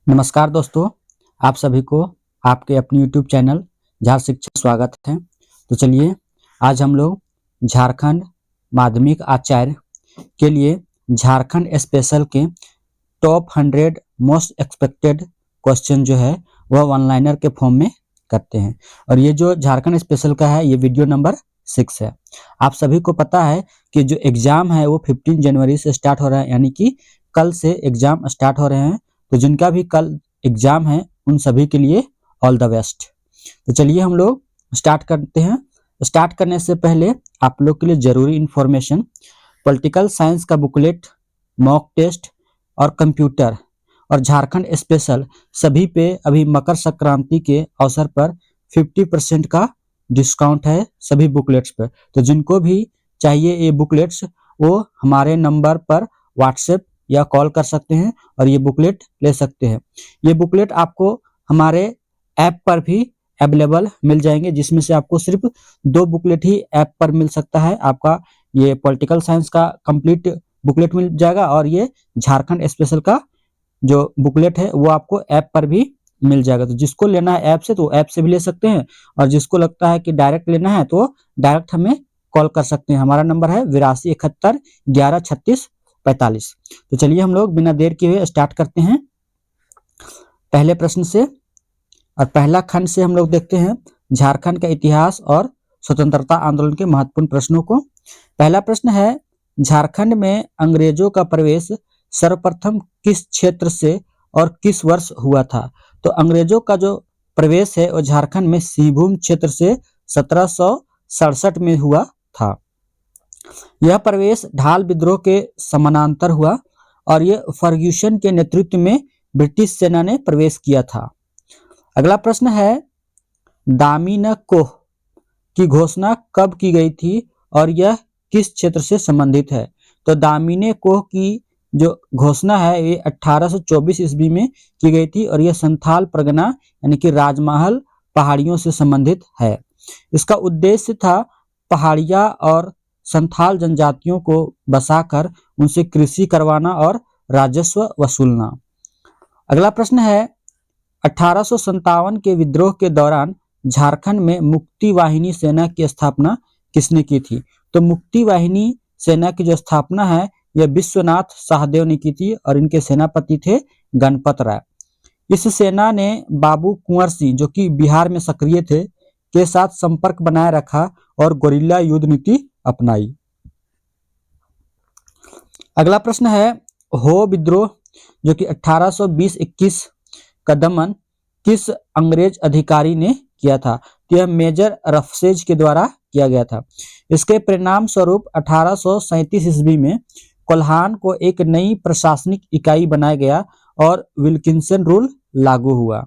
नमस्कार दोस्तों, आप सभी को आपके अपने YouTube चैनल झार शिक्षा स्वागत है। तो चलिए आज हम लोग झारखंड माध्यमिक आचार्य के लिए झारखंड स्पेशल के टॉप 100 मोस्ट एक्सपेक्टेड क्वेश्चन जो है वह वन लाइनर के फॉर्म में करते हैं। और ये जो झारखंड स्पेशल का है ये वीडियो नंबर 6 है। आप सभी को पता है कि जो एग्जाम है वो 15 जनवरी से स्टार्ट हो रहा है, यानी कि कल से एग्जाम स्टार्ट हो रहे हैं। तो जिनका भी कल एग्जाम है उन सभी के लिए ऑल द बेस्ट। तो चलिए हम लोग स्टार्ट करते हैं। स्टार्ट करने से पहले आप लोग के लिए जरूरी इंफॉर्मेशन, पॉलिटिकल साइंस का बुकलेट, मॉक टेस्ट और कंप्यूटर और झारखंड स्पेशल सभी पे अभी मकर संक्रांति के अवसर पर 50% का डिस्काउंट है सभी बुकलेट्स पर। तो जिनको भी चाहिए ये बुकलेट्स वो हमारे नंबर पर व्हाट्सएप या कॉल कर सकते हैं और ये बुकलेट ले सकते हैं। ये बुकलेट आपको हमारे ऐप पर भी अवेलेबल मिल जाएंगे, जिसमें से आपको सिर्फ 2 बुकलेट ही ऐप पर मिल सकता है। आपका ये पॉलिटिकल साइंस का कंप्लीट बुकलेट मिल जाएगा और ये झारखंड स्पेशल का जो बुकलेट है वो आपको ऐप पर भी मिल जाएगा। तो जिसको लेना है ऐप से तो ऐप से भी ले सकते हैं, और जिसको लगता है कि डायरेक्ट लेना है तो डायरेक्ट हमें कॉल कर सकते हैं। हमारा नंबर है 8271113645। तो चलिए हम लोग बिना देर किए हुए स्टार्ट करते हैं पहले प्रश्न से। और पहला खंड से हम लोग देखते हैं झारखंड का इतिहास और स्वतंत्रता आंदोलन के महत्वपूर्ण प्रश्नों को। पहला प्रश्न है, झारखंड में अंग्रेजों का प्रवेश सर्वप्रथम किस क्षेत्र से और किस वर्ष हुआ था? तो अंग्रेजों का जो प्रवेश है वो झारखंड में सिंहभूम क्षेत्र से 1767 में हुआ था। यह प्रवेश ढाल विद्रोह के समानांतर हुआ और यह फर्ग्यूसन के नेतृत्व में ब्रिटिश सेना ने प्रवेश किया था। अगला प्रश्न है, दामिनी कोह की घोषणा कब की गई थी और यह किस क्षेत्र से संबंधित है? तो दामिनी कोह की जो घोषणा है ये 1824 ईस्वी में की गई थी और यह संथाल परगना यानी कि राजमहल पहाड़ियों से संबंधित है। इसका उद्देश्य था पहाड़िया और संथाल जनजातियों को बसाकर उनसे कृषि करवाना और राजस्व वसूलना। अगला प्रश्न है, 1857 के विद्रोह के दौरान झारखंड में मुक्ति वाहिनी सेना की स्थापना किसने की थी? तो मुक्ति वाहिनी सेना की जो स्थापना है यह विश्वनाथ सहदेव ने की थी और इनके सेनापति थे गणपत राय। इस सेना ने बाबू कुंवर सिंह जो कि बिहार में सक्रिय थे के साथ संपर्क बनाए रखा और गोरिल्ला युद्ध नीति अपनाई। अगला प्रश्न है, हो विद्रोह जो कि 1820-21 का दमन किस अंग्रेज अधिकारी ने किया था? तो यह मेजर रफसेज के द्वारा किया गया था। इसके परिणाम स्वरूप 1837 ईस्वी में कोल्हान को एक नई प्रशासनिक इकाई बनाया गया और विल्किंसन रूल लागू हुआ।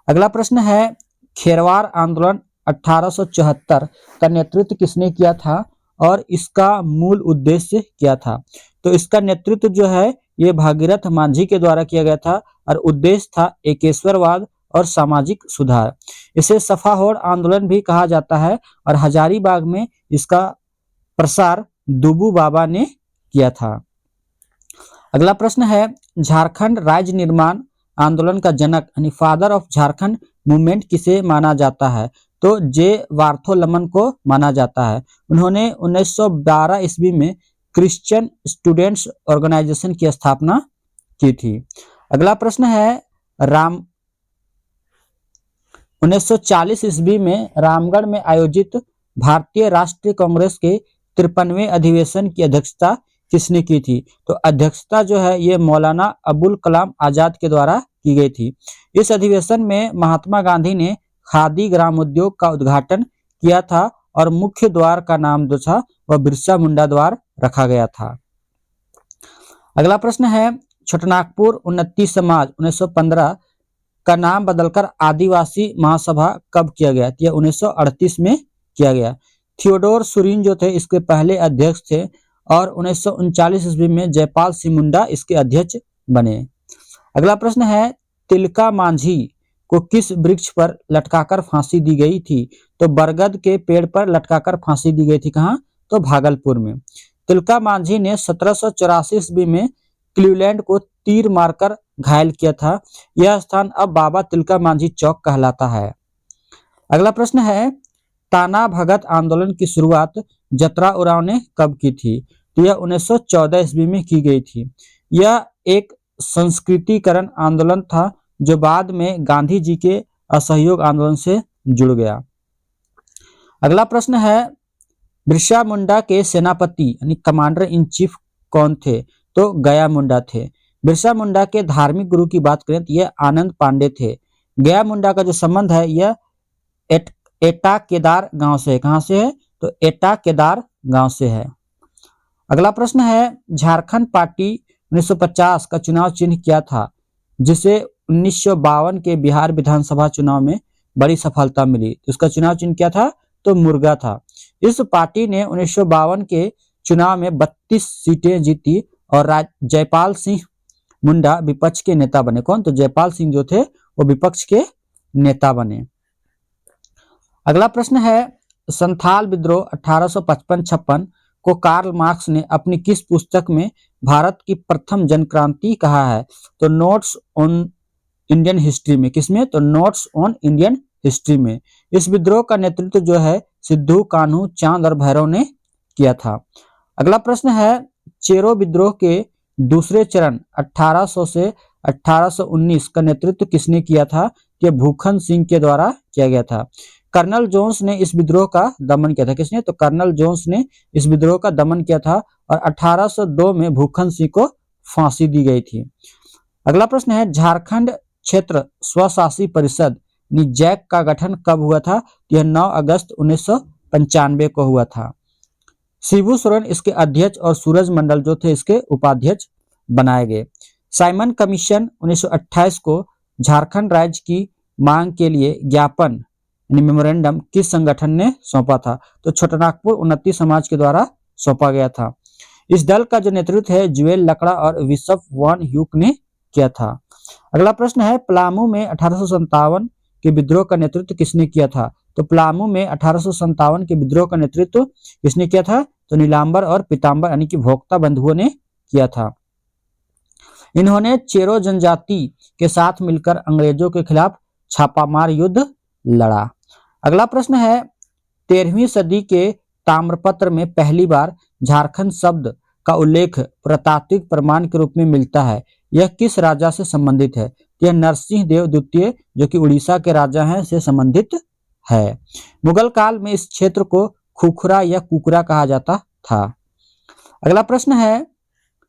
अगला प्रश्न है, खेरवार आंदोलन 1874 का नेतृत्व किसने किया था और इसका मूल उद्देश्य क्या था? तो इसका नेतृत्व जो है ये भागीरथ मांझी के द्वारा किया गया था और उद्देश्य था एकेश्वरवाद और सामाजिक सुधार। इसे सफाहोड़ आंदोलन भी कहा जाता है और हजारीबाग में इसका प्रसार दुबू बाबा ने किया था। अगला प्रश्न है, झारखंड राज्य निर्माण आंदोलन का जनक यानी फादर ऑफ झारखंड मूवमेंट किसे माना जाता है? तो जे वार्थोलमन को माना जाता है। उन्होंने 1912 ईस्वी में क्रिश्चियन स्टूडेंट्स ऑर्गेनाइजेशन की स्थापना की थी। अगला प्रश्न है, 1940 ईस्वी में रामगढ़ में आयोजित भारतीय राष्ट्रीय कांग्रेस के 53वें अधिवेशन की अध्यक्षता किसने की थी? तो अध्यक्षता जो है ये मौलाना अबुल कलाम आजाद के द्वारा की गई थी। इस अधिवेशन में महात्मा गांधी ने खादी ग्रामोद्योग का उद्घाटन किया था और मुख्य द्वार का नाम जो था वह बिरसा मुंडा द्वार रखा गया था। अगला प्रश्न है, छोटनागपुर उन्नति समाज 1915 का नाम बदलकर आदिवासी महासभा कब किया गया? यह 1938 में किया गया। थियोडोर सुरीन जो थे इसके पहले अध्यक्ष थे और 1939 ईस्वी में जयपाल सिंह मुंडा इसके अध्यक्ष बने। अगला प्रश्न है, तिलका मांझी को किस वृक्ष पर लटकाकर फांसी दी गई थी? तो बरगद के पेड़ पर लटकाकर फांसी दी गई थी। कहाँ? तो भागलपुर में। तिलका मांझी ने 1784 ईस्वी में क्लीवलैंड को तीर मारकर घायल किया था। यह स्थान अब बाबा तिलका मांझी चौक कहलाता है। अगला प्रश्न है, ताना भगत आंदोलन की शुरुआत जतरा उरांव ने कब की थी? तो यह 1914 ईस्वी में की गई थी। यह एक संस्कृतिकरण आंदोलन था जो बाद में गांधी जी के असहयोग आंदोलन से जुड़ गया। अगला प्रश्न है, बिरसा मुंडा के सेनापति यानी कमांडर इन चीफ कौन थे? तो गया मुंडा थे। बिरसा मुंडा के धार्मिक गुरु की बात करें तो यह आनंद पांडे थे। गया मुंडा का जो संबंध है यह एटा केदार गांव से है। कहां से है? तो एटा केदार गांव से है। अगला प्रश्न है, झारखंड पार्टी 1950 का चुनाव चिन्ह क्या था जिसे 1952 के बिहार विधानसभा चुनाव में बड़ी सफलता मिली? तो उसका चुनाव चिन्ह क्या था? तो मुर्गा था। इस पार्टी ने 1952 के चुनाव में 32 सीटें जीती और जयपाल सिंह मुंडा विपक्ष के नेता बने। कौन? तो जयपाल सिंह जो थे वो विपक्ष के नेता बने। अगला प्रश्न है, संथाल विद्रोह 1855-56 को कार्ल मार्क्स ने अपनी किस पुस्तक में भारत की प्रथम जनक्रांति कहा है? तो नोट्स ऑन इंडियन हिस्ट्री में। किसमें? तो नोट्स ऑन इंडियन हिस्ट्री में। इस विद्रोह का नेतृत्व जो है सिद्धू कान्हू चांद और भैरव ने किया था। अगला प्रश्न है, चेरो विद्रोह के दूसरे चरण 1800 से 1819 का नेतृत्व किसने किया था? यह भूखन सिंह के द्वारा किया गया था। कर्नल जोन्स ने इस विद्रोह का दमन किया था। किसने? तो कर्नल जोन्स ने इस विद्रोह का दमन किया था और 1802 में भूखन सिंह को फांसी दी गई थी। अगला प्रश्न है, झारखंड क्षेत्र स्वशासी परिषद जैक का गठन कब हुआ था? यह 9 अगस्त 1995 को हुआ था। शिबू सोरेन इसके अध्यक्ष और सूरज मंडल जो थे इसके उपाध्यक्ष बनाए गए। साइमन कमीशन 1928 को झारखंड राज्य की मांग के लिए ज्ञापन मेमोरेंडम किस संगठन ने सौंपा था? तो छोटानागपुर उन्नति समाज के द्वारा सौंपा गया था। इस दल का जो नेतृत्व है जुएल लकड़ा और विशप वान ह्यूक ने किया था। अगला प्रश्न है, पलामू में 1857 के विद्रोह का नेतृत्व किसने किया था? तो पलामू में 1857 के विद्रोह का नेतृत्व किसने किया था? तो नीलांबर और पीतांबर यानी कि भोक्ता बंधुओं ने किया था। इन्होंने चेरो जनजाति के साथ मिलकर अंग्रेजों के खिलाफ छापामार युद्ध लड़ा। अगला प्रश्न है, 13वीं सदी के ताम्रपत्र में पहली बार झारखंड शब्द का उल्लेख पुरातात्विक प्रमाण के रूप में मिलता है। यह किस राजा से संबंधित है? यह नरसिंह देव द्वितीय जो कि उड़ीसा के राजा हैं से संबंधित है। मुगल काल में इस क्षेत्र को खुखरा या कुकरा कहा जाता था। अगला प्रश्न है,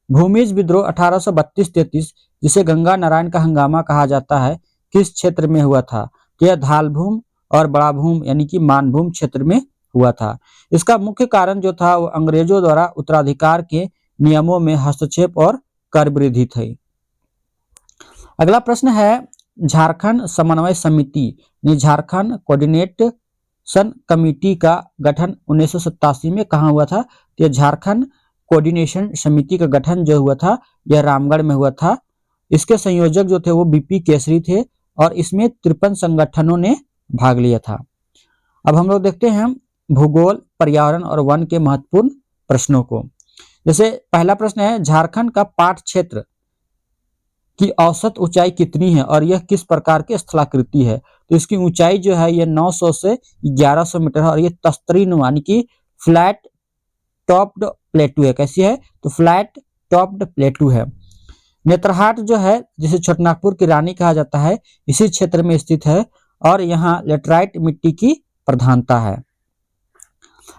भूमिज विद्रोह 1832-33 जिसे गंगा नारायण का हंगामा कहा जाता है किस क्षेत्र में हुआ था? यह धालभूम और बड़ाभूम यानी कि मानभूम क्षेत्र में हुआ था। इसका मुख्य कारण जो था वो अंग्रेजों द्वारा उत्तराधिकार के नियमों में हस्तक्षेप और कर वृद्धि थी। अगला प्रश्न है, झारखंड समन्वय समिति झारखंड कोऑर्डिनेशन कमेटी का गठन 1987 में कहाँ हुआ था? यह झारखंड कोऑर्डिनेशन समिति का गठन जो हुआ था यह रामगढ़ में हुआ था। इसके संयोजक जो थे वो बीपी केसरी थे और इसमें 53 संगठनों ने भाग लिया था। अब हम लोग देखते हैं भूगोल, पर्यावरण और वन के महत्वपूर्ण प्रश्नों को। जैसे पहला प्रश्न है, झारखंड का पाट क्षेत्र की औसत ऊंचाई कितनी है और यह किस प्रकार की स्थलाकृति है? तो इसकी ऊंचाई जो है यह 900 से 1100 मीटर है और यह तस्तरीनुमा यानी कि फ्लैट टॉप्ड प्लेटू है। कैसी है? तो फ्लैट टॉप्ड प्लेटू है। नेत्रहाट जो है जिसे छोटानागपुर की रानी कहा जाता है इसी क्षेत्र में स्थित है और यहाँ लेटराइट मिट्टी की प्रधानता है।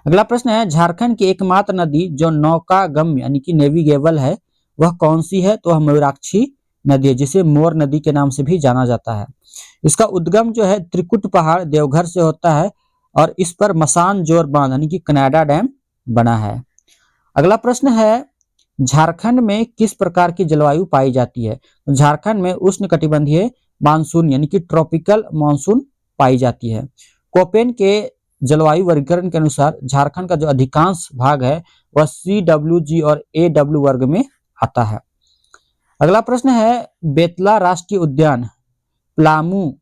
अगला प्रश्न है, झारखंड की एकमात्र नदी जो नौका गम्य यानी कि नेविगेबल है वह कौन सी है? तो मयूराक्षी नदी है जिसे मोर नदी के नाम से भी जाना जाता है। इसका उद्गम जो है त्रिकुट पहाड़ देवघर से होता है और इस पर मसान जोर बांध यानी कि कनाडा डैम बना है। अगला प्रश्न है, झारखंड में किस प्रकार की जलवायु पाई जाती है? तो झारखंड में उष्णकटिबंधीय मानसून यानी कि ट्रॉपिकल मानसून पाई जाती है। कोपेन के जलवायु वर्गीकरण के अनुसार झारखंड का जो अधिकांश भाग है वह CWG और AW वर्ग में आता है। अगला प्रश्न है, बेतला राष्ट्रीय उद्यान पलामू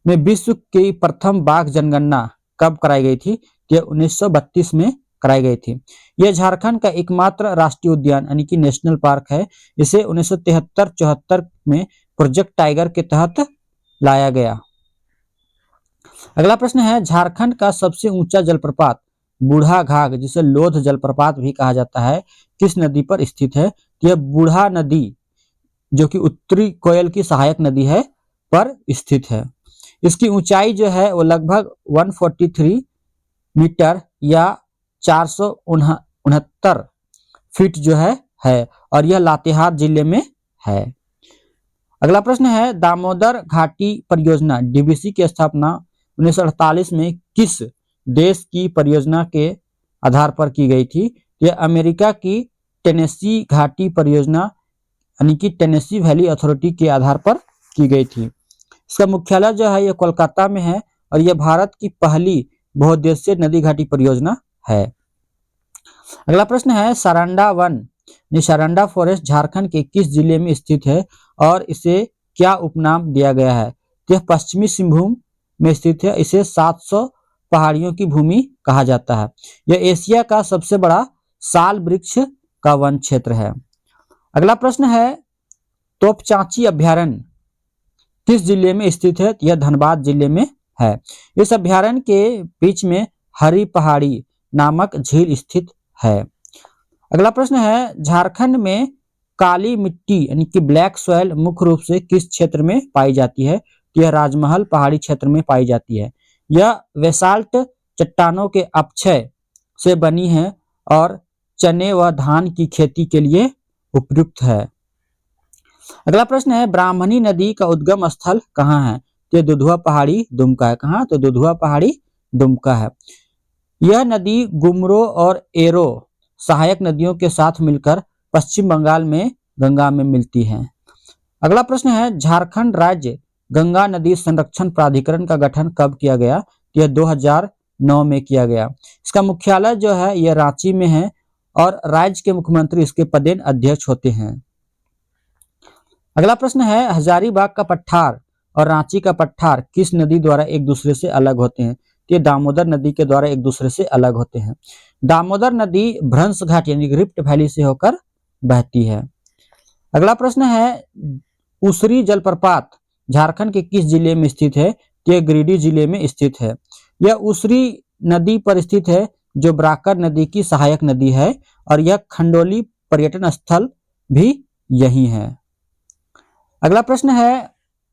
में विश्व की प्रथम बाघ जनगणना कब कराई गई थी? यह 1932 में कराई गई थी। यह झारखंड का एकमात्र राष्ट्रीय उद्यान यानी कि नेशनल पार्क है। इसे 1973-74 में प्रोजेक्ट टाइगर के तहत लाया गया। अगला प्रश्न है, झारखंड का सबसे ऊंचा जलप्रपात बूढ़ा घाघ, जिसे लोध जलप्रपात भी कहा जाता है, किस नदी पर स्थित है? यह बूढ़ा नदी, जो कि उत्तरी कोयल की सहायक नदी है, पर स्थित है। इसकी ऊंचाई जो है वो लगभग 143 मीटर या 469 फीट जो है और यह लातेहार जिले में है। अगला प्रश्न है, दामोदर घाटी परियोजना डीवीसी की स्थापना 1948 में किस देश की परियोजना के आधार पर की गई थी? यह अमेरिका की टेनेसी घाटी परियोजना यानी कि टेनेसी वैली अथॉरिटी के आधार पर की गई थी। इसका मुख्यालय जो है यह कोलकाता में है और यह भारत की पहली बहुउद्देशीय नदी घाटी परियोजना है। अगला प्रश्न है, सारंडा वन सारंडा फॉरेस्ट झारखंड के किस जिले में स्थित है और इसे क्या उपनाम दिया गया है? यह पश्चिमी सिंहभूम में स्थित है। इसे 700 पहाड़ियों की भूमि कहा जाता है। यह एशिया का सबसे बड़ा साल वृक्ष का वन क्षेत्र है। अगला प्रश्न है, तोपचांची अभ्यारण्य किस जिले में स्थित है? यह धनबाद जिले में है। इस अभ्यारण्य के बीच में हरी पहाड़ी नामक झील स्थित है। अगला प्रश्न है, झारखंड में काली मिट्टी यानी कि ब्लैक सॉइल मुख्य रूप से किस क्षेत्र में पाई जाती है? यह राजमहल पहाड़ी क्षेत्र में पाई जाती है। यह बेसाल्ट चट्टानों के अपक्षय से बनी है और चने व धान की खेती के लिए उपयुक्त है। अगला प्रश्न है, ब्राह्मणी नदी का उद्गम स्थल कहाँ है? ये दुधवा पहाड़ी दुमका है। कहाँ? तो दुधवा पहाड़ी दुमका है। यह नदी गुमरो और एरो सहायक नदियों के साथ मिलकर पश्चिम बंगाल में गंगा में मिलती है। अगला प्रश्न है, झारखंड राज्य गंगा नदी संरक्षण प्राधिकरण का गठन कब किया गया? यह 2009 में किया गया। इसका मुख्यालय जो है यह रांची में है और राज्य के मुख्यमंत्री इसके पदेन अध्यक्ष होते हैं। अगला प्रश्न है, हजारीबाग का पठार और रांची का पठार किस नदी द्वारा एक दूसरे से अलग होते हैं? ये दामोदर नदी के द्वारा एक दूसरे से अलग होते हैं। दामोदर नदी भ्रंश घाट यानी रिफ्ट वैली से होकर बहती है। अगला प्रश्न है, उसरी जलप्रपात झारखंड के किस जिले में स्थित है? यह गिरिडीह जिले में स्थित है। यह उसरी नदी पर स्थित है जो बराकर नदी की सहायक नदी है और यह खंडोली पर्यटन स्थल भी यही है। अगला प्रश्न है,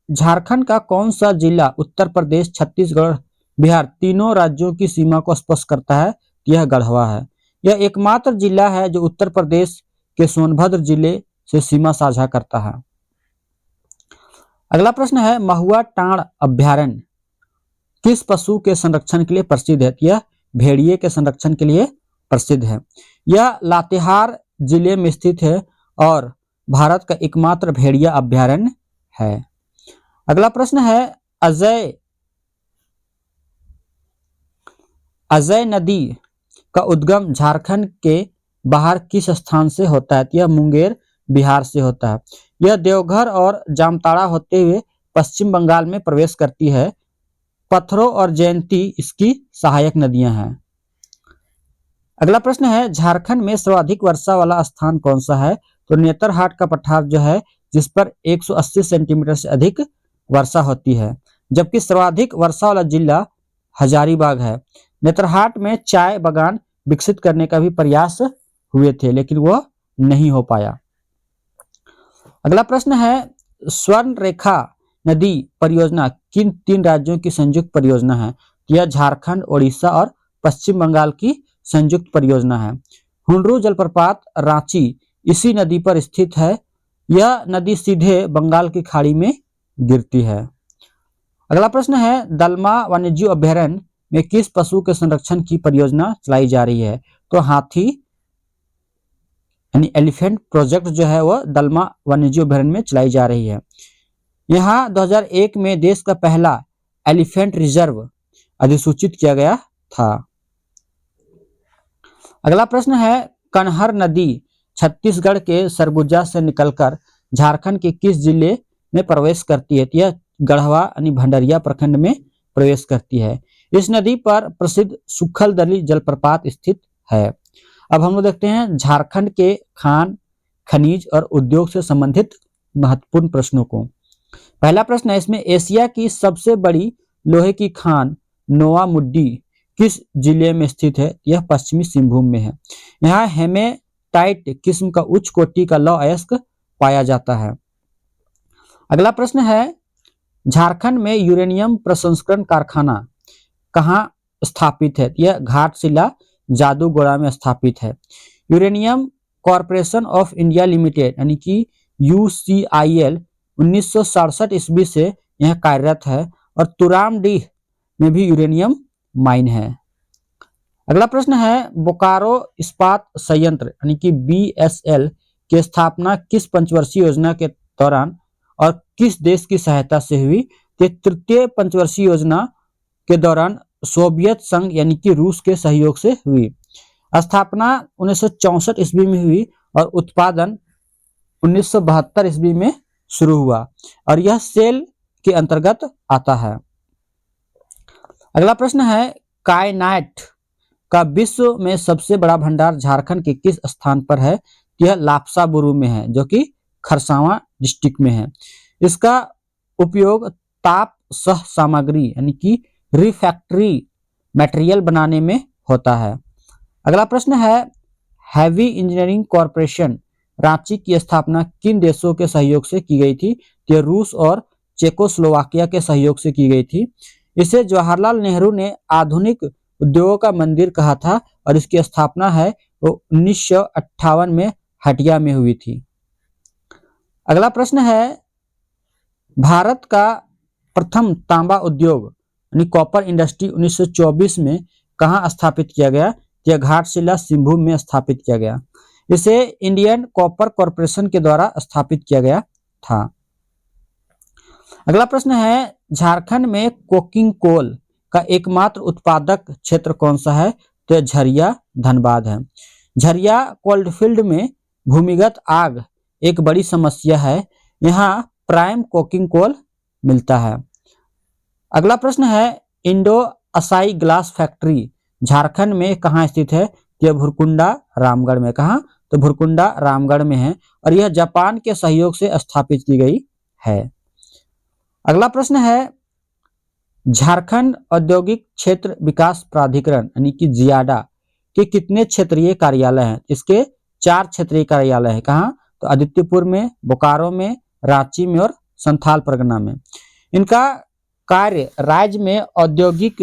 झारखंड का कौन सा जिला उत्तर प्रदेश, छत्तीसगढ़, बिहार तीनों राज्यों की सीमा को स्पर्श करता है? यह गढ़वा है। यह एकमात्र जिला है जो उत्तर प्रदेश के सोनभद्र जिले से सीमा साझा करता है। अगला प्रश्न है, महुआ टांड़ अभ्यारण्य किस पशु के संरक्षण के लिए प्रसिद्ध है? यह भेड़िए के संरक्षण के लिए प्रसिद्ध है। यह लातेहार जिले में स्थित है और भारत का एकमात्र भेड़िया अभ्यारण्य है। अगला प्रश्न है, अजय नदी का उद्गम झारखंड के बाहर किस स्थान से होता है? यह मुंगेर बिहार से होता है। यह देवघर और जामताड़ा होते हुए पश्चिम बंगाल में प्रवेश करती है। पत्थरों और जयंती इसकी सहायक नदियां हैं। अगला प्रश्न है, झारखंड में सर्वाधिक वर्षा वाला स्थान कौन सा है? तो नेतरहाट का पठार जो है जिस पर 180 सेंटीमीटर से अधिक वर्षा होती है, जबकि सर्वाधिक वर्षा वाला जिला हजारीबाग है। नेतरहाट में चाय बागान विकसित करने का भी प्रयास हुए थे लेकिन वह नहीं हो पाया। अगला प्रश्न है, स्वर्ण रेखा नदी परियोजना किन 3 राज्यों की संयुक्त परियोजना है? यह झारखंड, ओडिशा और पश्चिम बंगाल की संयुक्त परियोजना है। हुंडरू जलप्रपात रांची इसी नदी पर स्थित है। यह नदी सीधे बंगाल की खाड़ी में गिरती है। अगला प्रश्न है, दलमा वन्यजीव अभ्यारण्य में किस पशु के संरक्षण की परियोजना चलाई जा रही है? तो हाथी यानी एलिफेंट प्रोजेक्ट जो है वह दलमा वन्यजीव अभ्यारण्य में चलाई जा रही है। यहाँ 2001 में देश का पहला एलिफेंट रिजर्व अधिसूचित किया गया था। अगला प्रश्न है, कनहर नदी छत्तीसगढ़ के सरगुजा से निकलकर झारखंड के किस जिले में प्रवेश करती है? यह गढ़वा यानी भंडरिया प्रखंड में प्रवेश करती है। इस नदी पर प्रसिद्ध सुखलदली जलप्रपात स्थित है। अब हम लोग देखते हैं झारखंड के खान, खनिज और उद्योग से संबंधित महत्वपूर्ण प्रश्नों को। पहला प्रश्न है इसमें, एशिया की सबसे बड़ी लोहे की खान नोवामुड्डी किस जिले में स्थित है? यह पश्चिमी सिंहभूम में है। यहाँ हेमेटाइट किस्म का उच्च कोटि का लौह अयस्क पाया जाता है। अगला प्रश्न है, झारखंड में यूरेनियम प्रसंस्करण कारखाना कहाँ स्थापित है? यह घाटशिला जादूगोड़ा में स्थापित है। Uranium corporation of India limited यानी कि UCIL 1967 ईस्वी से यह कार्यरत है और तुरामडीह में भी यूरेनियम माइन है। अगला प्रश्न है, बोकारो इस्पात संयंत्र यानी कि BSL की स्थापना किस पंचवर्षीय योजना के दौरान और किस देश की सहायता से हुई? तृतीय पंचवर्षीय योजना के दौरान सोवियत संघ यानी कि रूस के सहयोग से हुई। स्थापना 1964 ईस्वी में हुई और उत्पादन 1972 ईस्वी में शुरू हुआ और यह सेल के अंतर्गत आता है। अगला प्रश्न है, कायनाइट का विश्व में सबसे बड़ा भंडार झारखंड के किस स्थान पर है? यह लापसा बुरू में है जो कि खरसावां डिस्ट्रिक्ट में है। इसका उपयोग ताप सह सामग्री यानी कि रिफैक्टरी मटेरियल बनाने में होता है। अगला प्रश्न है, हैवी इंजीनियरिंग कॉरपोरेशन रांची की स्थापना किन देशों के सहयोग से की गई थी? यह रूस और चेकोस्लोवाकिया के सहयोग से की गई थी। इसे जवाहरलाल नेहरू ने आधुनिक उद्योगों का मंदिर कहा था और इसकी स्थापना है वो 1958 में हटिया में हुई थी। अगला प्रश्न है, भारत का प्रथम तांबा उद्योग यानी कॉपर इंडस्ट्री 1924 में कहाँ स्थापित किया गया? यह घाटशिला सिंहभूम में स्थापित किया गया। इसे इंडियन कॉपर कॉरपोरेशन के द्वारा स्थापित किया गया था। अगला प्रश्न है, झारखंड में कोकिंग कोल का एकमात्र उत्पादक क्षेत्र कौन सा है? तो झरिया धनबाद है। झरिया कोल्डफील्ड में भूमिगत आग एक बड़ी समस्या है। यहाँ प्राइम कोकिंग कोल मिलता है। अगला प्रश्न है, Indo Asahi glass factory Jharkhand में कहाँ स्थित है? यह भुरकुंडा रामगढ़ में। कहाँ? तो भुरकुंडा रामगढ़ में है और यह जापान के सहयोग से स्थापित की गई है। अगला प्रश्न है, झारखंड औद्योगिक क्षेत्र विकास प्राधिकरण यानी कि जियाडा के कितने क्षेत्रीय कार्यालय हैं? इसके 4 क्षेत्रीय कार्यालय हैं। कहाँ? तो आदित्यपुर में, बोकारो में, रांची में और संथाल परगना में। इनका कार्य राज्य में औद्योगिक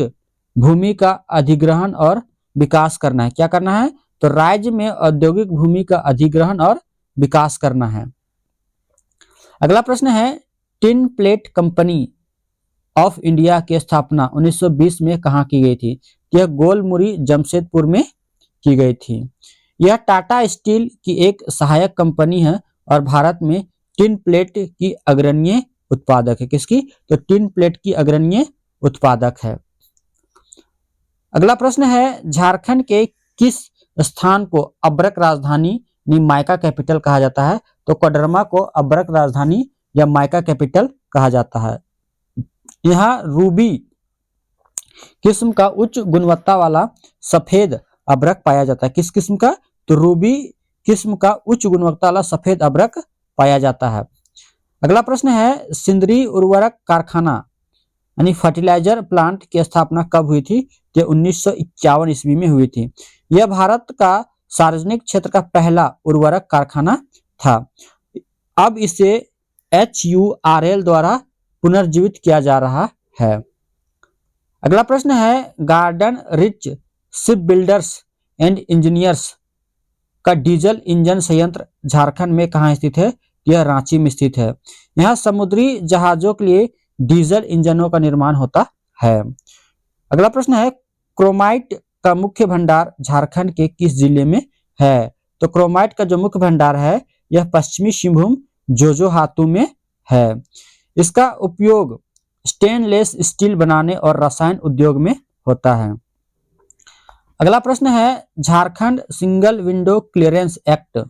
भूमि का अधिग्रहण और विकास करना है। क्या करना है? तो राज्य में औद्योगिक भूमि का अधिग्रहण और विकास करना है। अगला प्रश्न है, tin plate company of India की स्थापना 1920 में कहाँ की गई थी? यह गोलमुरी जमशेदपुर में की गई थी। यह टाटा स्टील की एक सहायक कंपनी है और भारत में टिन प्लेट की अग्रणी उत्पादक है। किसकी? तो टिन प्लेट की अग्रणी उत्पादक है। अगला प्रश्न है, झारखंड के किस स्थान को अब्रक राजधानी माइका कैपिटल कहा जाता है? तो कोडरमा को अब्रक राजधानी या माइका कैपिटल कहा जाता है। यहाँ रूबी किस्म का उच्च गुणवत्ता वाला सफेद अब्रक पाया जाता है। किस किस्म का? तो रूबी किस्म का उच्च गुणवत्ता वाला सफेद अब्रक पाया जाता है। अगला प्रश्न है, सिंदरी उर्वरक कारखाना यानी फर्टिलाइजर प्लांट की स्थापना कब हुई थी? ये 1951 ईस्वी में हुई थी। यह भारत का सार्वजनिक क्षेत्र का पहला उर्वरक कारखाना था। अब इसे HURL द्वारा पुनर्जीवित किया जा रहा है। अगला प्रश्न है, garden rich ship builders and engineers का डीजल इंजन संयंत्र झारखंड में कहाँ स्थित है? यह रांची में स्थित है। यहाँ समुद्री जहाजों के लिए डीजल इंजनों का निर्माण होता है। अगला प्रश्न है, क्रोमाइट का मुख्य भंडार झारखंड के किस जिले में है? तो क्रोमाइट का जो मुख्य भंडार है यह पश्चिमी सिंहभूम जोजोहातू में है। इसका उपयोग स्टेनलेस स्टील बनाने और रसायन उद्योग में होता है। अगला प्रश्न है, Jharkhand single window clearance act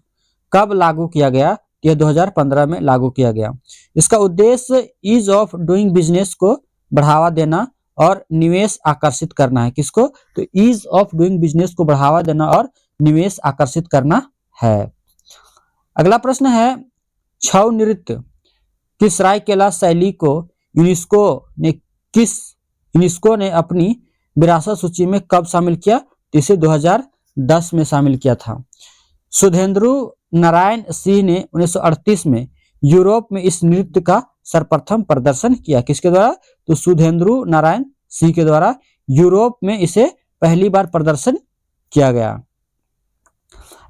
कब लागू किया गया? यह 2015 में लागू किया गया। इसका उद्देश्य ईज ऑफ डूइंग बिजनेस को बढ़ावा देना और निवेश आकर्षित करना है। किसको? तो ईज ऑफ डूइंग बिजनेस को बढ़ावा देना और निवेश आकर्षित करना है। अगला प्रश्न है, छऊ नृत्य की सरायकेला शैली को यूनेस्को ने अपनी विरासत सूची में कब शामिल किया? तो इसे 2010 में शामिल किया था। सुधेंद्र नारायण सिंह ने 1938 में यूरोप में इस नृत्य का सर्वप्रथम प्रदर्शन किया। किसके द्वारा? तो सुधेंद्र नारायण सिंह के द्वारा यूरोप में इसे पहली बार प्रदर्शन किया गया।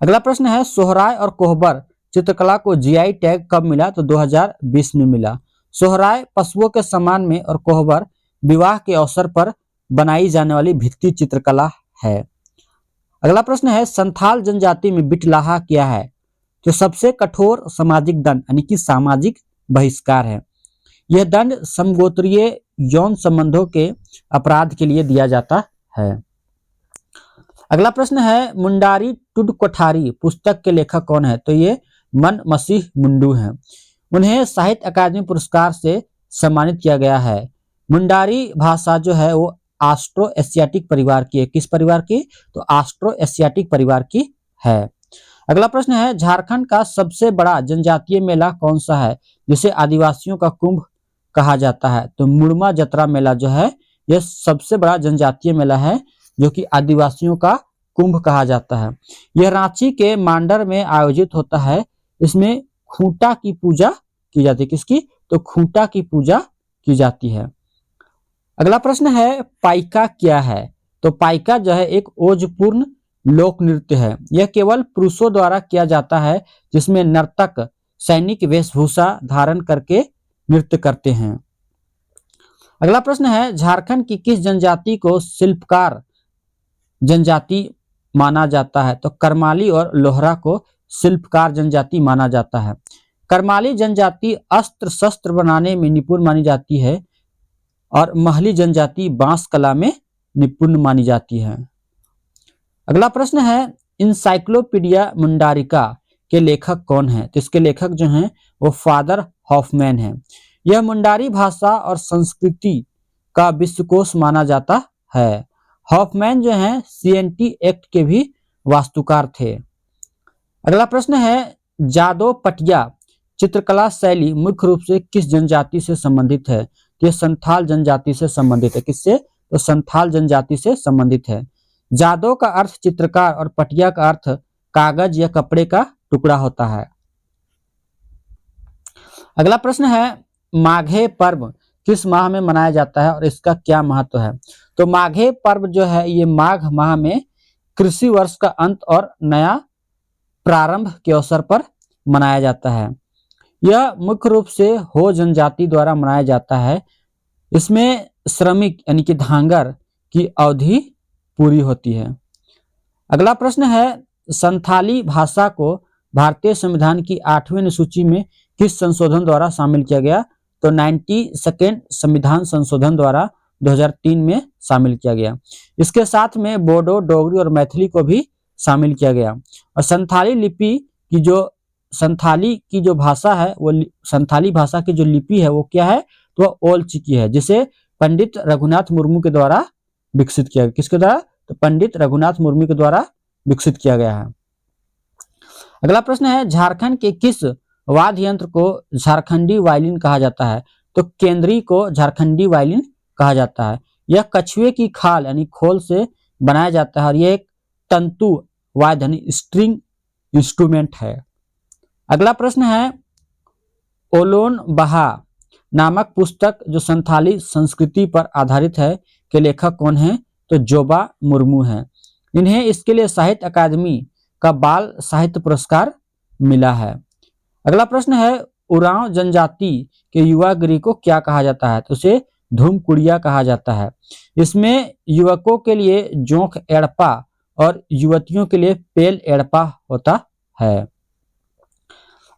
अगला प्रश्न है, सोहराय और कोहबर चित्रकला को जीआई टैग कब मिला? तो 2020 में मिला। सोहराय पशुओं के सम्मान में और कोहबर विवाह के अवसर पर बनाई जाने वाली भित्ति चित्रकला है। अगला प्रश्न है, संथाल जनजाति में बिटलाहा क्या है? तो सबसे कठोर सामाजिक दंड यानी कि सामाजिक बहिष्कार है। यह दंड समगोत्रीय यौन संबंधों के अपराध के लिए दिया जाता है। अगला प्रश्न है, मुंडारी टुड कोठारी पुस्तक के लेखक कौन है? तो ये मन मसीह मुंडू हैं। उन्हें साहित्य अकादमी पुरस्कार से सम्मानित किया गया है। मुंडारी भाषा जो है वो ऑस्ट्रो एशियाटिक परिवार की है। किस परिवार की? तो ऑस्ट्रो एशियाटिक परिवार की है। अगला प्रश्न है, झारखंड का सबसे बड़ा जनजातीय मेला कौन सा है जिसे आदिवासियों का कुंभ कहा जाता है? तो मुड़मा जतरा मेला जो है यह सबसे बड़ा जनजातीय मेला है जो कि आदिवासियों का कुंभ कहा जाता है। यह रांची के मांडर में आयोजित होता है। इसमें खूंटा की पूजा की जाती है। किसकी? तो खूंटा की पूजा की जाती है। अगला प्रश्न है, पाइका क्या है? तो पाइका जो है एक ओजपूर्ण लोक नृत्य है। यह केवल पुरुषों द्वारा किया जाता है जिसमें नर्तक सैनिक वेशभूषा धारण करके नृत्य करते हैं। अगला प्रश्न है, झारखंड की किस जनजाति को शिल्पकार जनजाति माना जाता है? तो करमाली और लोहरा को शिल्पकार जनजाति माना जाता है। करमाली जनजाति अस्त्र शस्त्र बनाने में निपुण मानी जाती है और महली जनजाति बांस कला में निपुण मानी जाती है। अगला प्रश्न है, इंसाइक्लोपीडिया मुंडारिका के लेखक कौन है? तो इसके लेखक जो हैं वो फादर हॉफमैन है। यह मुंडारी भाषा और संस्कृति का विश्वकोश माना जाता है। हॉफमैन जो हैं CNT एक्ट के भी वास्तुकार थे। अगला प्रश्न है, जादव पटिया चित्रकला शैली मुख्य रूप से किस जनजाति से संबंधित है? यह संथाल जनजाति से संबंधित है। किससे? तो संथाल जनजाति से संबंधित है। जादव का अर्थ चित्रकार और पटिया का अर्थ कागज या कपड़े का टुकड़ा होता है। अगला प्रश्न है, माघे पर्व किस माह में मनाया जाता है और इसका क्या महत्व है? तो माघे पर्व जो है ये माघ माह में कृषि वर्ष का अंत और नया प्रारंभ के अवसर पर मनाया जाता है। यह मुख्य रूप से हो जनजाति द्वारा मनाया जाता है। इसमें श्रमिक यानी कि धांगर की अवधि पूरी होती है। अगला प्रश्न है, संथाली भाषा को भारतीय संविधान की 8वीं अनुसूची में किस संशोधन द्वारा शामिल किया गया? तो 92 संविधान संशोधन द्वारा 2003 में शामिल किया गया। इसके साथ में बोडो, डोगरी और मैथिली को भी शामिल किया गया। और संथाली की जो भाषा है वो संथाली भाषा की जो लिपि है वो क्या है? तो ओल चिकी है, जिसे पंडित रघुनाथ मुर्मू के द्वारा विकसित किया गया। किसके द्वारा? तो पंडित रघुनाथ मुर्मू के द्वारा विकसित किया गया है। अगला प्रश्न है, झारखंड के किस वाद्य यंत्र को झारखंडी वायलिन कहा जाता है? तो केंद्री को झारखंडी वायलिन कहा जाता है। यह कछुए की खाल यानी खोल से बनाया जाता है और यह एक तंतु वाद्य यानी स्ट्रिंग इंस्ट्रूमेंट है। अगला प्रश्न है, ओलोन बहा नामक पुस्तक जो संथाली संस्कृति पर आधारित है के लेखक कौन है? तो जोबा मुर्मू हैं। इन्हें इसके लिए साहित्य अकादमी का बाल साहित्य पुरस्कार मिला है। अगला प्रश्न है, उरांव जनजाति के युवा गिरी को क्या कहा जाता है? तो उसे धूम कुड़िया कहा जाता है। इसमें युवकों के लिए जोंक एड़पा और युवतियों के लिए पेल एड़पा होता है।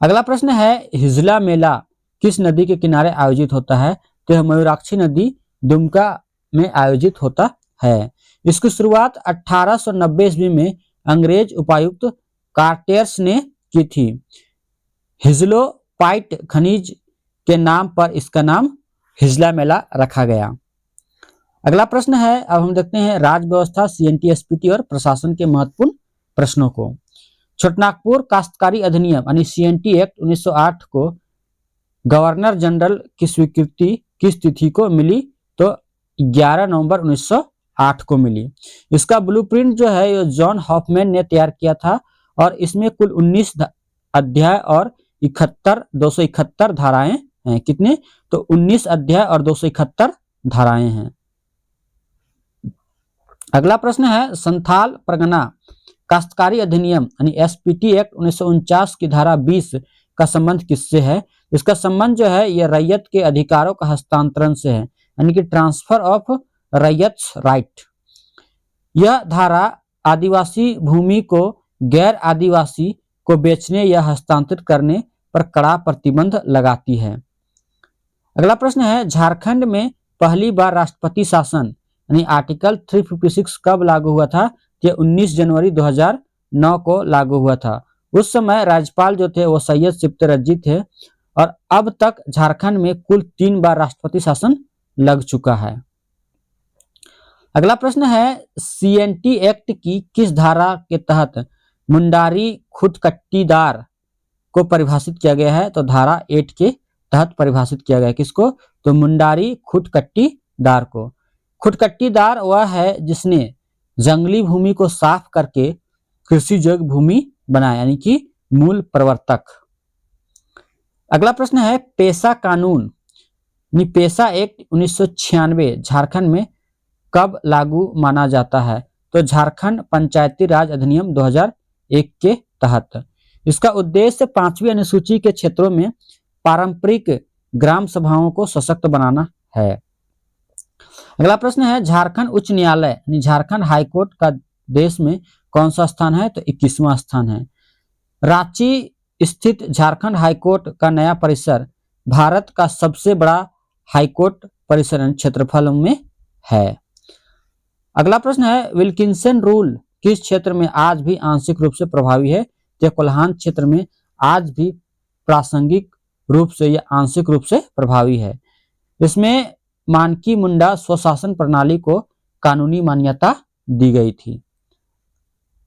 अगला प्रश्न है, हिजला मेला किस नदी के किनारे आयोजित होता है? तो यह मयूराक्षी नदी दुमका में आयोजित होता है। इसकी शुरुआत 1890 ईस्वी में अंग्रेज उपायुक्त कार्टेर्स ने की थी। हिजलोपाइट खनिज के नाम पर इसका नाम हिजला मेला रखा गया। अगला प्रश्न है, अब हम देखते हैं राज्य व्यवस्था, सीएनटी, एसपीटी और प्रशासन के महत्वपूर्ण प्रश्नों को। छोटनागपुर काश्तकारी अधिनियम यानी सीएनटी एक्ट 1908 को गवर्नर जनरल की स्वीकृति किस तिथि को मिली? तो 11 नवंबर 1908 को मिली। इसका ब्लूप्रिंट जो है ये जॉन हॉफमैन ने तैयार किया था और इसमें कुल 19 अध्याय और 271 धाराएं हैं। कितने? तो 19 अध्याय और 271 धाराएं हैं। अगला प्रश्न है, संथाल परगना काश्तकारी अधिनियम यानी एसपीटी एक्ट 1949 की धारा 20 का संबंध किससे है? इसका संबंध जो है यह रैयत के अधिकारों का हस्तांतरण से है, यानी कि ट्रांसफर ऑफ रैयट्स राइट। यह धारा आदिवासी भूमि को गैर आदिवासी को बेचने या हस्तांतरित करने पर कड़ा प्रतिबंध लगाती है। अगला प्रश्न है, झारखंड में पहली बार राष्ट्रपति शासन यानी आर्टिकल 356 कब लागू हुआ था? यह 19 जनवरी 2009 को लागू हुआ था। उस समय राज्यपाल जो थे वो सैयद सिप्ते रज्जी थे और अब तक झारखंड में कुल 3 बार राष्ट्रपति शासन लग चुका है। अगला प्रश्न है, सीएनटी एक्ट की किस धारा के तहत मुंडारी खुदकट्टीदार को परिभाषित किया गया है? तो धारा 8 के तहत परिभाषित किया गया। किसको? तो मुंडारी खुदकट्टीदार को। खुदकट्टीदार वह है जिसने जंगली भूमि को साफ करके कृषि योग्य भूमि बनाया, यानी कि मूल प्रवर्तक। अगला प्रश्न है, पेशा कानून पेशा एक्ट 1996 झारखंड में कब लागू माना जाता है? तो झारखंड पंचायती राज अधिनियम 2001 के तहत। इसका उद्देश्य 5वीं अनुसूची के क्षेत्रों में पारंपरिक ग्राम सभाओं को सशक्त बनाना है। अगला प्रश्न है, झारखंड उच्च न्यायालय यानी झारखंड हाईकोर्ट का देश में कौन सा स्थान है? तो 21वां स्थान है। रांची स्थित झारखंड हाईकोर्ट का नया परिसर भारत का सबसे बड़ा हाईकोर्ट परिसर क्षेत्रफल में है। अगला प्रश्न है, विल्किंसन रूल किस क्षेत्र में आज भी आंशिक रूप से प्रभावी है? तो कोल्हान क्षेत्र में आज भी प्रासंगिक रूप से या आंशिक रूप से प्रभावी है। इसमें मानकी मुंडा स्वशासन प्रणाली को कानूनी मान्यता दी गई थी।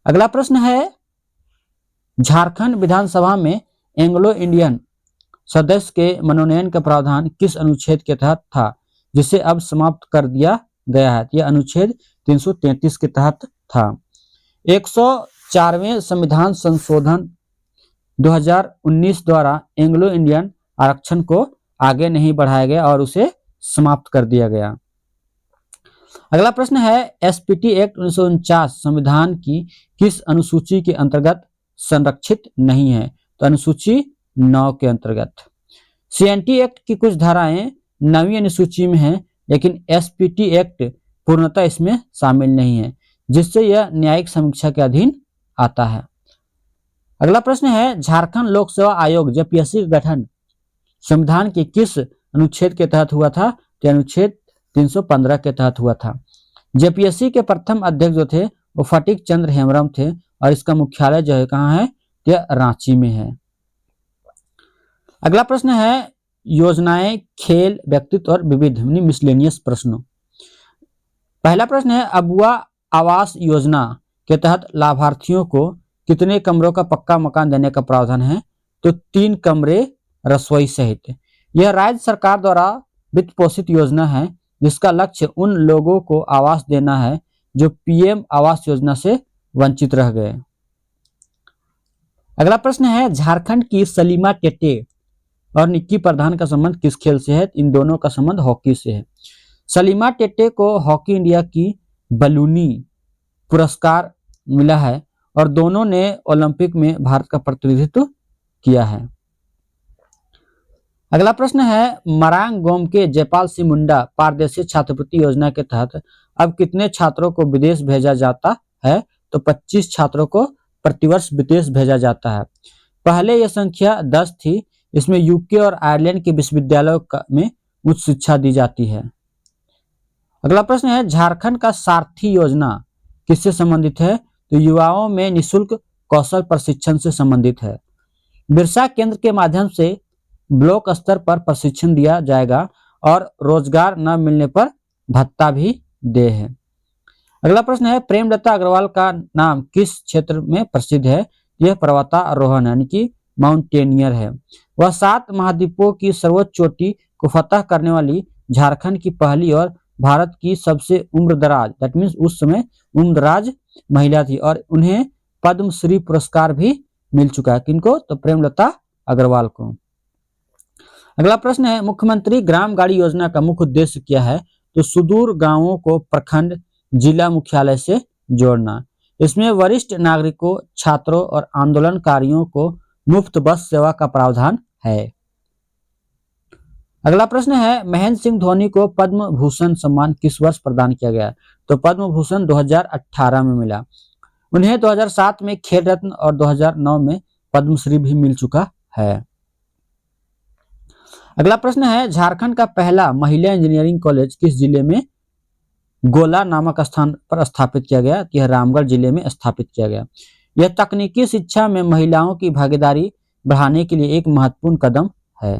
अगला प्रश्न है, झारखंड विधानसभा में एंग्लो इंडियन सदस्य के मनोनयन का प्रावधान किस अनुच्छेद के तहत था जिसे अब समाप्त कर दिया गया है? यह अनुच्छेद 333 के तहत था। 104वें संविधान संशोधन 2019 द्वारा एंग्लो इंडियन आरक्षण को आगे नहीं बढ़ाया गया और उसे समाप्त कर दिया गया। अगला प्रश्न है, एसपीटी एक्ट 1949 संविधान की किस अनुसूची के अंतर्गत संरक्षित नहीं है? तो अनुसूची 9 के अंतर्गत। सीएनटी एक्ट की कुछ धाराएं 9वीं अनुसूची में हैं, लेकिन एसपीटी एक्ट पूर्णतः इसमें शामिल नहीं है, जिससे यह न्यायिक समीक्षा के अधीन आता है। अगला प्रश्न है, झारखंड लोक सेवा आयोग जेपीएससी का गठन संविधान के किस अनुच्छेद के तहत हुआ था? तो अनुच्छेद 315 के तहत हुआ था। जेपीएससी के प्रथम अध्यक्ष जो थे वो फटिक चंद्र हेम्ब्रम थे और इसका मुख्यालय जो है कहाँ है? यह रांची में है। अगला प्रश्न है, योजनाएं, खेल, व्यक्तित्व और विविध मिसलेनियस प्रश्नों। पहला प्रश्न है, अबुआ आवास योजना के तहत लाभार्थियों को कितने कमरों का पक्का मकान देने का प्रावधान है? तो 3 कमरे रसोई सहित। यह राज्य सरकार द्वारा वित्त पोषित योजना है जिसका लक्ष्य उन लोगों को आवास देना है जो पीएम आवास योजना से वंचित रह गए। अगला प्रश्न है, झारखंड की सलीमा टेटे और निक्की प्रधान का संबंध किस खेल से है? इन दोनों का संबंध हॉकी से है। सलीमा टेटे को हॉकी इंडिया की बलूनी पुरस्कार मिला है और दोनों ने ओलंपिक में भारत का प्रतिनिधित्व किया है। अगला प्रश्न है, मरांग गोम के जयपाल सिंह मुंडा पारदेशी छात्रवृत्ति योजना के तहत अब कितने छात्रों को विदेश भेजा जाता है? तो 25 छात्रों को प्रतिवर्ष विदेश भेजा जाता है। पहले यह संख्या 10 थी। इसमें यूके और आयरलैंड के विश्वविद्यालयों में उच्च शिक्षा दी जाती है। अगला प्रश्न है, झारखंड का सारथी योजना किससे संबंधित है? तो युवाओं में निःशुल्क कौशल प्रशिक्षण से संबंधित है। बिरसा केंद्र के माध्यम से ब्लॉक स्तर पर प्रशिक्षण दिया जाएगा और रोजगार न मिलने पर भत्ता भी दे है। अगला प्रश्न है, प्रेमलता अग्रवाल का नाम किस क्षेत्र में प्रसिद्ध है? यह पर्वतारोहण यानी कि माउंटेनियर है। वह 7 महाद्वीपों की सर्वोच्च चोटी को फतह करने वाली झारखंड की पहली और भारत की सबसे उम्रदराज, दैट मीन्स उस समय उम्रदराज महिला थी, और उन्हें पद्मश्री पुरस्कार भी मिल चुका है। किनको? तो प्रेमलता अग्रवाल को। अगला प्रश्न है, मुख्यमंत्री ग्राम गाड़ी योजना का मुख्य उद्देश्य क्या है? तो सुदूर गांवों को प्रखंड जिला मुख्यालय से जोड़ना। इसमें वरिष्ठ नागरिकों, छात्रों और आंदोलनकारियों को मुफ्त बस सेवा का प्रावधान है। अगला प्रश्न है, महेंद्र सिंह धोनी को पद्म भूषण सम्मान किस वर्ष प्रदान किया गया? तो पद्म भूषण 2018 में मिला। उन्हें 2007 में खेल रत्न और 2009 में पद्मश्री भी मिल चुका है। अगला प्रश्न है, झारखंड का पहला महिला इंजीनियरिंग कॉलेज किस जिले में गोला नामक स्थान पर स्थापित किया गया? यह रामगढ़ जिले में स्थापित किया गया। यह तकनीकी शिक्षा में महिलाओं की भागीदारी बढ़ाने के लिए एक महत्वपूर्ण कदम है।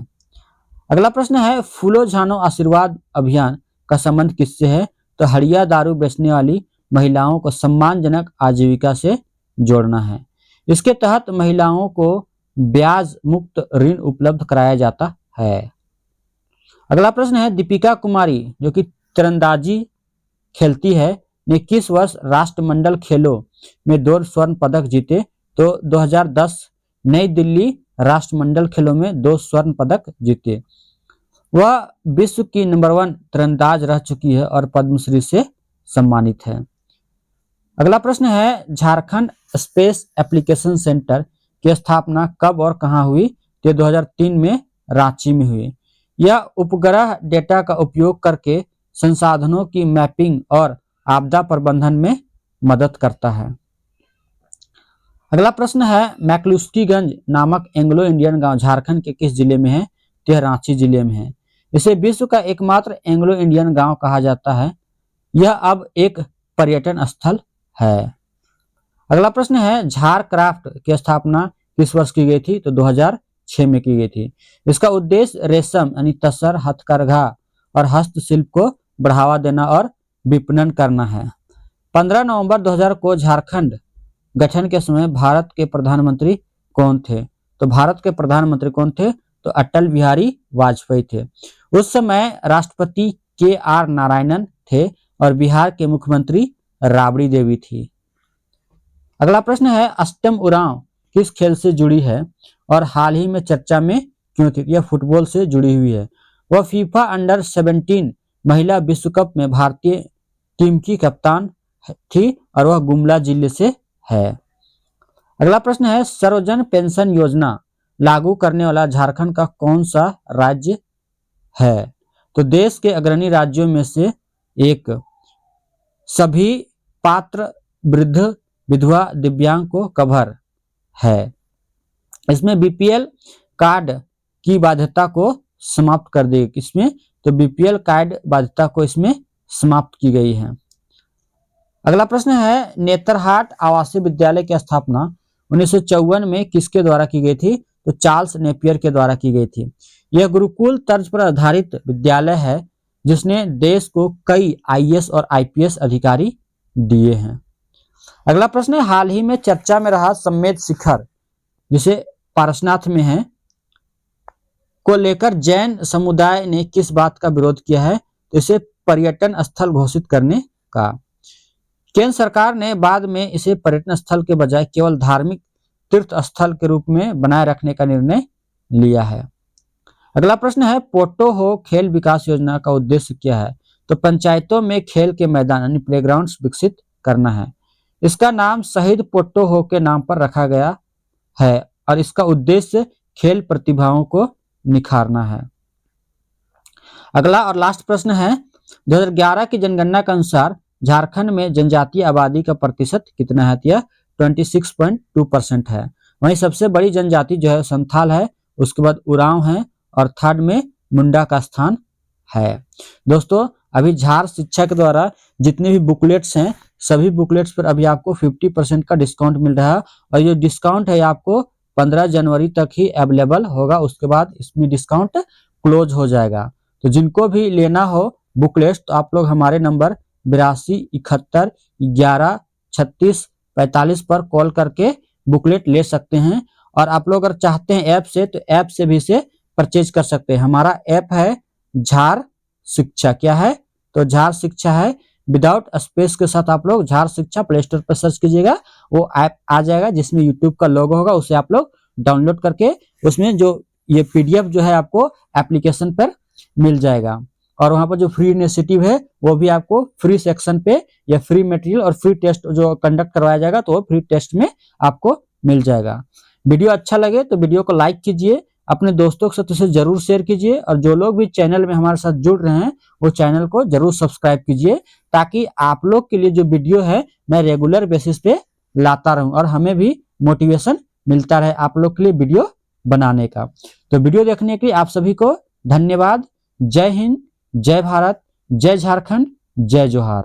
अगला प्रश्न है, फूलो झानो आशीर्वाद अभियान का संबंध किससे है? तो हड़िया दारू बेचने वाली महिलाओं को सम्मानजनक आजीविका से जोड़ना है। इसके तहत महिलाओं को ब्याज मुक्त ऋण उपलब्ध कराया जाता है। अगला प्रश्न है, दीपिका कुमारी जो कि तीरंदाजी खेलती है ने किस वर्ष राष्ट्रमंडल खेलों में 2 स्वर्ण पदक जीते? तो 2010 नई दिल्ली राष्ट्रमंडल खेलों में 2 स्वर्ण पदक जीते। वह विश्व की नंबर 1 तीरंदाज रह चुकी है और पद्मश्री से सम्मानित है। अगला प्रश्न है, झारखंड स्पेस एप्लीकेशन सेंटर की स्थापना कब और कहां हुई? तो 2003 में रांची में हुई। यह उपग्रह डेटा का उपयोग करके संसाधनों की मैपिंग और आपदा प्रबंधन में मदद करता है। अगला प्रश्न है, मैकलुस्कीगंज नामक एंग्लो इंडियन गांव झारखंड के किस जिले में है? यह रांची जिले में है। इसे विश्व का एकमात्र एंग्लो इंडियन गांव कहा जाता है। यह अब एक पर्यटन स्थल है। अगला प्रश्न है, झारक्राफ्ट की स्थापना किस वर्ष की गई थी? तो 2006 में की गई थी। इसका उद्देश्य रेशम यानी तसर, हथकरघा और हस्तशिल्प को बढ़ावा देना और विपणन करना है। 15 नवंबर 2000 को झारखंड गठन के समय भारत के प्रधानमंत्री कौन थे? तो भारत के प्रधानमंत्री कौन थे? तो अटल बिहारी वाजपेयी थे। उस समय राष्ट्रपति KR नारायणन थे और बिहार के मुख्यमंत्री राबड़ी देवी थी। अगला प्रश्न है, अष्टम उरांव किस खेल से जुड़ी है और हाल ही में चर्चा में क्यों थी? यह फुटबॉल से जुड़ी हुई है। वह फीफा अंडर 17 महिला विश्व कप में भारतीय टीम की कप्तान थी और वह गुमला जिले से है। अगला प्रश्न है, सर्वजन पेंशन योजना लागू करने वाला झारखंड का कौन सा राज्य है? तो देश के अग्रणी राज्यों में से एक। सभी पात्र वृद्ध, विधवा, दिव्यांग को कवर है। इसमें BPL कार्ड की बाध्यता को समाप्त कर दी। किसमें? तो BPL कार्ड बाध्यता को इसमें समाप्त की गई है। अगला प्रश्न है, नेतरहाट आवासीय विद्यालय की स्थापना 1954 में किसके द्वारा की गई थी? तो चार्ल्स नेपियर के द्वारा की गई थी। यह गुरुकुल तर्ज पर आधारित विद्यालय है जिसने देश को कई IAS और IPS अधिकारी दिए हैं। अगला प्रश्न है, हाल ही में चर्चा में रहा सम्मेद शिखर जिसे पारसनाथ में है को लेकर जैन समुदाय ने किस बात का विरोध किया है? तो इसे पर्यटन स्थल घोषित करने का। केंद्र सरकार ने बाद में इसे पर्यटन स्थल के बजाय केवल धार्मिक तीर्थ स्थल के रूप में बनाए रखने का निर्णय लिया है। अगला प्रश्न है, पोटो हो खेल विकास योजना का उद्देश्य क्या है? तो पंचायतों में खेल के मैदान यानी प्लेग्राउंड्स विकसित करना है। इसका नाम शहीद पोटो हो के नाम पर रखा गया है और इसका उद्देश्य खेल प्रतिभाओं को निखारना है। अगला और लास्ट प्रश्न है, 2011 की जनगणना के अनुसार झारखंड में जनजातीय आबादी का प्रतिशत कितना है? यह 26.2% है। वहीं सबसे बड़ी जनजाति जो है संथाल है, उसके बाद उरांव है और थर्ड में मुंडा का स्थान है। दोस्तों, अभी झार शिक्षा के द्वारा जितने भी बुकलेट्स हैं सभी बुकलेट्स पर अभी आपको 50% का डिस्काउंट मिल रहा है और ये डिस्काउंट है आपको 15 जनवरी तक ही अवेलेबल होगा। उसके बाद इसमें डिस्काउंट क्लोज हो जाएगा। तो जिनको भी लेना हो बुकलेट्स, तो आप लोग हमारे नंबर 8271113645 पर कॉल करके बुकलेट ले सकते हैं। और आप लोग अगर चाहते हैं ऐप से, तो ऐप से भी इसे परचेज कर सकते हैं। हमारा ऐप है झार शिक्षा। क्या है? तो झार शिक्षा है, विदाउट स्पेस के साथ आप लोग झार शिक्षा प्ले स्टोर पर सर्च कीजिएगा, वो ऐप आ जाएगा जिसमें यूट्यूब का लोगो होगा, उसे आप लोग डाउनलोड करके उसमें जो ये पीडीएफ जो है आपको एप्लीकेशन पर मिल जाएगा। और वहां पर जो फ्री इनिशिएटिव है वो भी आपको फ्री सेक्शन पे या फ्री मटेरियल और फ्री टेस्ट जो कंडक्ट करवाया जाएगा, तो वो फ्री टेस्ट में आपको मिल जाएगा। वीडियो अच्छा लगे तो वीडियो को लाइक कीजिए, अपने दोस्तों के साथ इसे जरूर शेयर कीजिए, और जो लोग भी चैनल में हमारे साथ जुड़ रहे हैं वो चैनल को जरूर सब्सक्राइब कीजिए, ताकि आप लोग के लिए जो वीडियो है मैं रेगुलर बेसिस पे लाता रहूं और हमें भी मोटिवेशन मिलता रहे आप लोग के लिए वीडियो बनाने का। तो वीडियो देखने के लिए आप सभी को धन्यवाद। जय हिंद, जय भारत, जय झारखंड, जय जोहार।